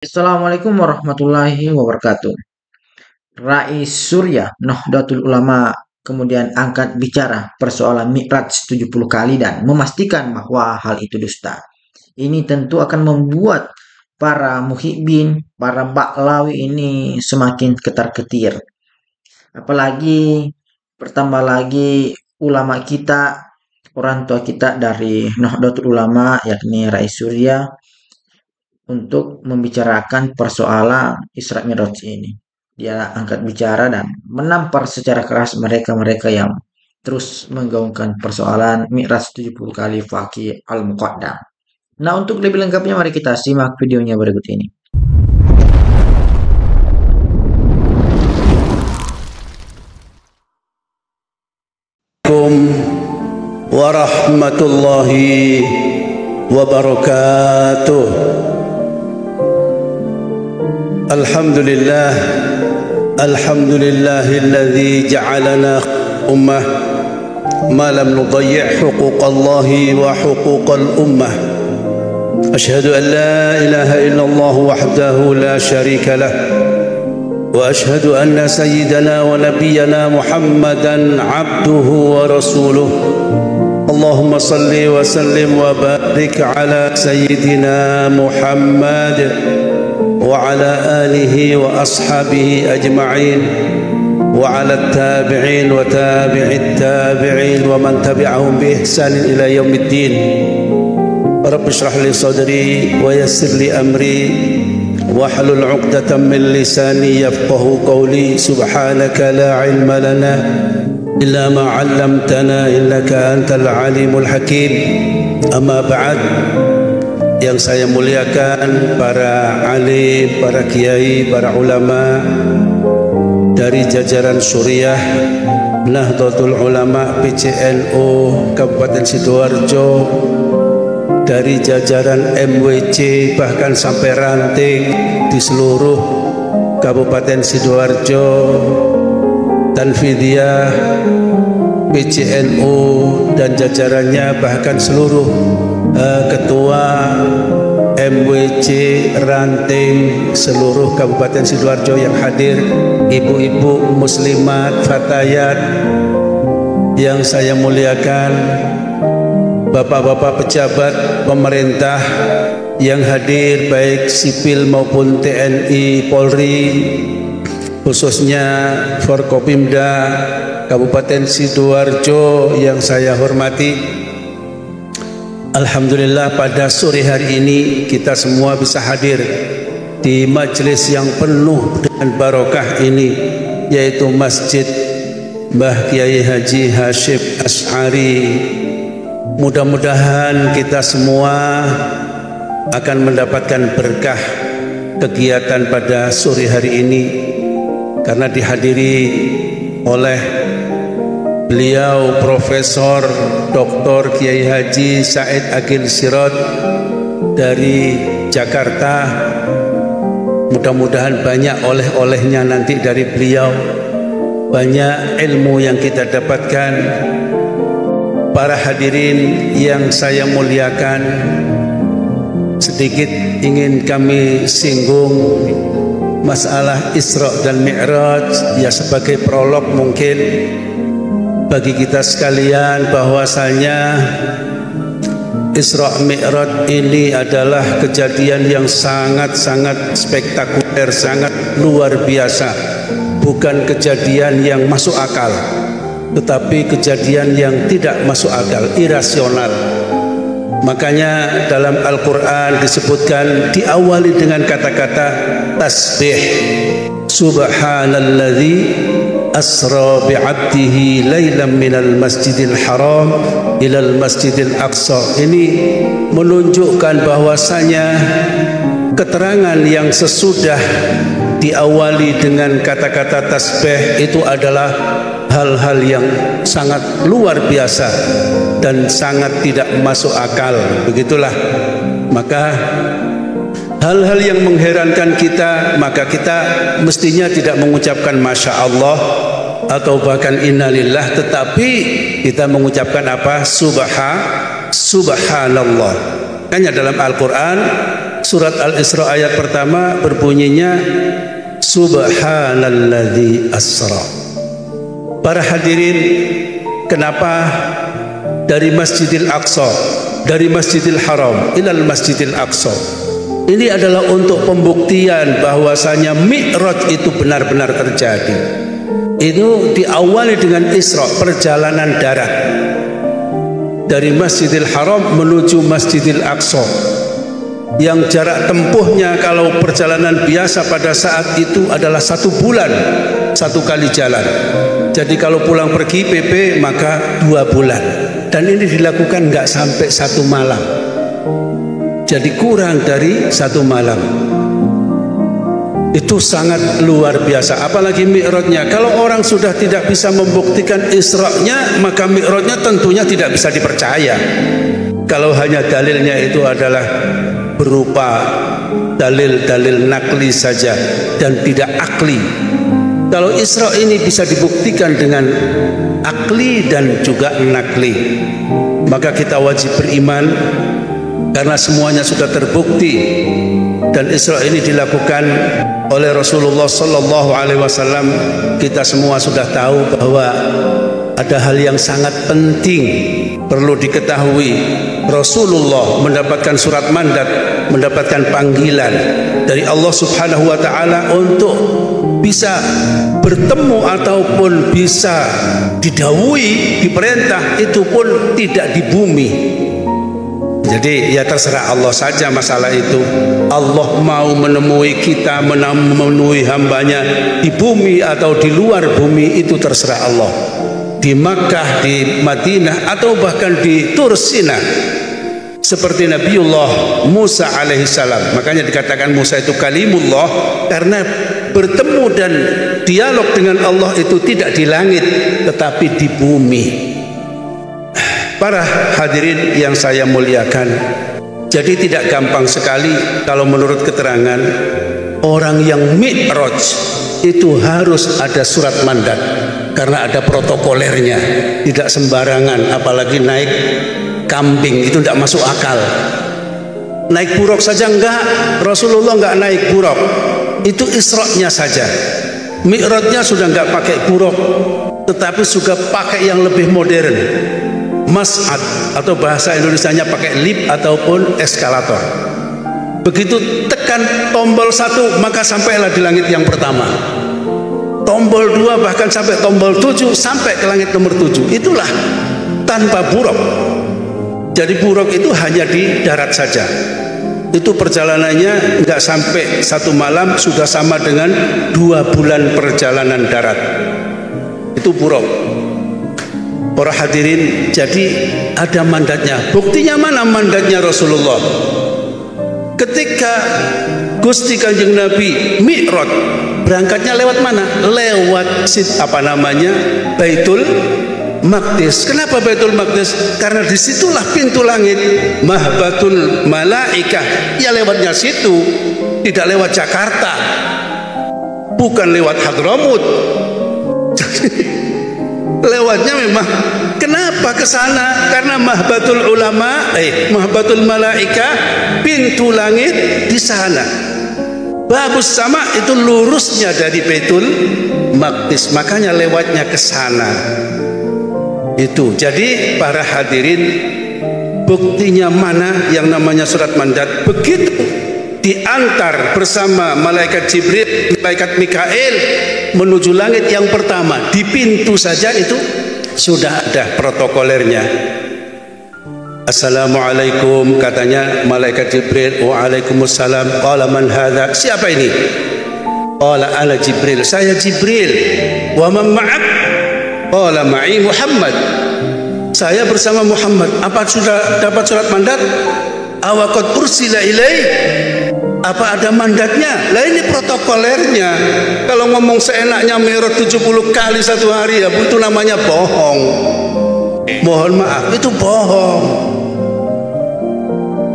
Assalamualaikum warahmatullahi wabarakatuh. Rais Surya Nahdlatul Ulama kemudian angkat bicara persoalan Mi'raj 70 kali dan memastikan bahwa hal itu dusta. Ini tentu akan membuat para muhibbin, para baklawi ini semakin ketar-ketir. Apalagi bertambah lagi ulama kita, orang tua kita dari Nahdlatul Ulama yakni Rais Surya untuk membicarakan persoalan Isra Mi'raj ini. Dia angkat bicara dan menampar secara keras mereka-mereka yang terus menggaungkan persoalan Mi'raj 70 kali Faqih Al-Muqaddam. Nah, untuk lebih lengkapnya mari kita simak videonya berikut ini. Warahmatullahi wabarakatuh. Alhamdulillah, alhamdulillahilladzi ja'alana ummah ma lam nudayyi' huquqallahi wa huquqal ummah. Ashhadu an la ilaha illallah wahdahu la syarika lah wa ashhadu anna sayyidana wa nabiyyana Muhammadan abduhu wa rasuluh. Allahumma salli wa sallim wa barik ala sayyidina Muhammad wa ala alihi wa ashabihi ajma'in wa ala tabi'in wa tabi'it tabi'in wa man tabi'ahum bi ihsanin ila yaumiddin. Rabbi shrah li sadri wa yassir li amri wahlul 'uqdatam min lisani yafqahu qawli. Subhanaka la 'ilma lana illa ma 'allamtana innaka antal alimul hakim. Amma ba'd. Yang saya muliakan para alim, para kiai, para ulama dari jajaran Suriah Nahdlatul Ulama PCNU Kabupaten Sidoarjo, dari jajaran MWC bahkan sampai ranting di seluruh Kabupaten Sidoarjo, Tanfidiyah, PCNU dan jajarannya, bahkan seluruh ketua MWC ranting seluruh Kabupaten Sidoarjo yang hadir, ibu-ibu muslimat, fatayat yang saya muliakan, bapak-bapak pejabat pemerintah yang hadir baik sipil maupun TNI, Polri, khususnya Forkopimda Kabupaten Sidoarjo yang saya hormati. Alhamdulillah pada sore hari ini kita semua bisa hadir di majelis yang penuh dengan barokah ini, yaitu Masjid Mbah Kiai Haji Hasyim Asy'ari. Mudah-mudahan kita semua akan mendapatkan berkah kegiatan pada sore hari ini karena dihadiri oleh beliau Profesor Dr. Kiai Haji Said Agil Sirot dari Jakarta. Mudah-mudahan banyak oleh-olehnya nanti dari beliau, banyak ilmu yang kita dapatkan. Para hadirin yang saya muliakan, sedikit ingin kami singgung masalah Isra dan Mi'raj, ya sebagai prolog mungkin bagi kita sekalian bahwasanya Isra Mi'raj ini adalah kejadian yang sangat-sangat spektakuler, sangat luar biasa. Bukan kejadian yang masuk akal, tetapi kejadian yang tidak masuk akal, irasional. Makanya dalam Al-Quran disebutkan, diawali dengan kata-kata tasbih. Subhanalladzi asra bi'abdihi laylan minal masjidil haram ilal masjidil aqsa. Ini menunjukkan bahwasanya keterangan yang sesudah diawali dengan kata-kata tasbih itu adalah hal-hal yang sangat luar biasa dan sangat tidak masuk akal. Begitulah. Maka hal-hal yang mengherankan kita, maka kita mestinya tidak mengucapkan Masya Allah atau bahkan innalillah, tetapi kita mengucapkan apa? Subhanallah. Hanya dalam Al-Quran surat Al-Isra ayat pertama berbunyinya Subhanalladzi asra. Para hadirin, kenapa dari Masjidil Aqsa, dari Masjidil Haram ilal Masjidil Aqsa? Ini adalah untuk pembuktian bahwasanya Mi'raj itu benar-benar terjadi. Itu diawali dengan Isra, perjalanan darat dari Masjidil Haram menuju Masjidil Aqsa, yang jarak tempuhnya kalau perjalanan biasa pada saat itu adalah 1 bulan 1 kali jalan. Jadi kalau pulang pergi PP maka 2 bulan, dan ini dilakukan nggak sampai 1 malam, jadi kurang dari 1 malam. Itu sangat luar biasa. Apalagi Mi'rajnya, kalau orang sudah tidak bisa membuktikan Isra-nya, maka Mi'rajnya tentunya tidak bisa dipercaya. Kalau hanya dalilnya itu adalah berupa dalil-dalil nakli saja dan tidak akli. Kalau Isra ini bisa dibuktikan dengan akli dan juga nakli, maka kita wajib beriman karena semuanya sudah terbukti. Dan Isra ini dilakukan oleh Rasulullah Sallallahu Alaihi Wasallam. Kita semua sudah tahu bahwa ada hal yang sangat penting perlu diketahui. Rasulullah mendapatkan surat mandat, mendapatkan panggilan dari Allah Subhanahu Wa Taala untuk bisa bertemu ataupun bisa didhawuhi, diperintah, itu pun tidak di bumi. Jadi ya terserah Allah saja masalah itu. Allah mau menemui kita, menemui hambanya di bumi atau di luar bumi, itu terserah Allah. Di Makkah, di Madinah, atau bahkan di Tursina, seperti Nabiullah Musa alaihissalam. Makanya dikatakan Musa itu kalimullah, karena bertemu dan dialog dengan Allah itu tidak di langit tetapi di bumi. Para hadirin yang saya muliakan, jadi tidak gampang sekali kalau menurut keterangan orang yang Mi'raj itu harus ada surat mandat, karena ada protokolernya, tidak sembarangan. Apalagi naik kambing, itu tidak masuk akal. Naik buruk saja enggak, Rasulullah enggak naik buruk, itu Isra-nya saja. Mi'rajnya sudah enggak pakai buruk, tetapi juga pakai yang lebih modern, mas'ad, atau bahasa Indonesianya pakai lift ataupun eskalator. Begitu tekan tombol 1 maka sampailah di langit yang pertama, tombol 2 bahkan sampai tombol 7 sampai ke langit nomor 7. Itulah tanpa buruk. Jadi buruk itu hanya di darat saja. Itu perjalanannya nggak sampai 1 malam, sudah sama dengan 2 bulan perjalanan darat. Itu buruk. Para hadirin, jadi ada mandatnya. Buktinya mana mandatnya Rasulullah? Ketika Gusti Kanjeng Nabi Mi'raj, berangkatnya lewat mana? Lewat Baitul Maqdis. Kenapa Baitul Maqdis? Karena disitulah pintu langit, Mahbatul Malaikah. Ya lewatnya situ, tidak lewat Jakarta, bukan lewat Hadramut. Lewatnya memang, kenapa ke sana? Karena Mahbatul Ulama, Mahbatul Malaikah, pintu langit di sana. Babus Sama itu lurusnya dari Baitul Maqdis, makanya lewatnya ke sana. Itu. Jadi para hadirin, buktinya mana yang namanya surat mandat? Begitu diantar bersama malaikat Jibril, malaikat Mikail menuju langit yang pertama, di pintu saja itu sudah ada protokolernya. Assalamualaikum, katanya malaikat Jibril. Waalaikumsalam. Qala man hadza? Siapa ini? Qala ana Jibril. Saya Jibril. Wa man ma'ak? Qala ma'i Muhammad. Saya bersama Muhammad. Apa sudah dapat surat mandat? Awaqad ursila ilai? Apa ada mandatnya? Lah ini protokolernya. Kalau ngomong seenaknya Mi'raj 70 kali 1 hari, ya itu namanya bohong. Mohon maaf, itu bohong.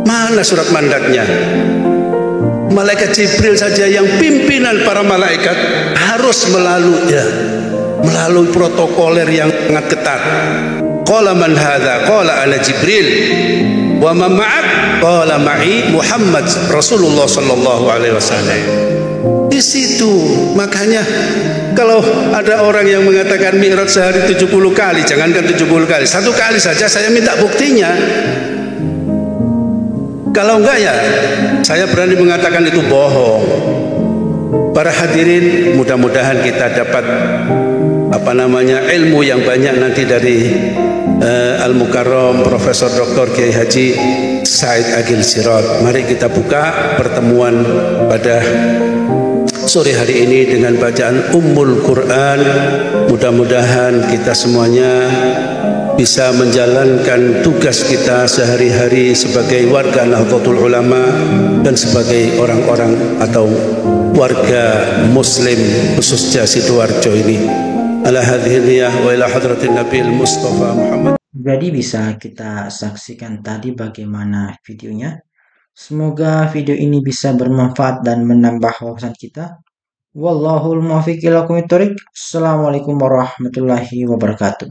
Mana surat mandatnya? Malaikat Jibril saja yang pimpinan para malaikat harus melalui protokoler yang sangat ketat. Qala man hadza? Qala ana Jibril. Wa ma ma'ak? qala ma'i Muhammad Rasulullah sallallahu alaihi wasallam. Di situ makanya kalau ada orang yang mengatakan Mi'raj sehari 70 kali, jangankan 70 kali, 1 kali saja saya minta buktinya. Kalau enggak ya saya berani mengatakan itu bohong. Para hadirin, mudah-mudahan kita dapat ilmu yang banyak nanti dari Al-Mukarram Profesor Dr. Kiai Haji Said Agil Sirot. Mari kita buka pertemuan pada sore hari ini dengan bacaan Ummul Quran. Mudah-mudahan kita semuanya bisa menjalankan tugas kita sehari-hari sebagai warga Nahdlatul Ulama dan sebagai orang-orang atau warga muslim khususnya Sidoarjo ini. Ala hadhihi niyah wa ila hadratin Nabil Mustafa Muhammad. Jadi bisa kita saksikan tadi bagaimana videonya. Semoga video ini bisa bermanfaat dan menambah wawasan kita. Wallahul muwaffiq ila aqwamit thoriq. Assalamualaikum warahmatullahi wabarakatuh.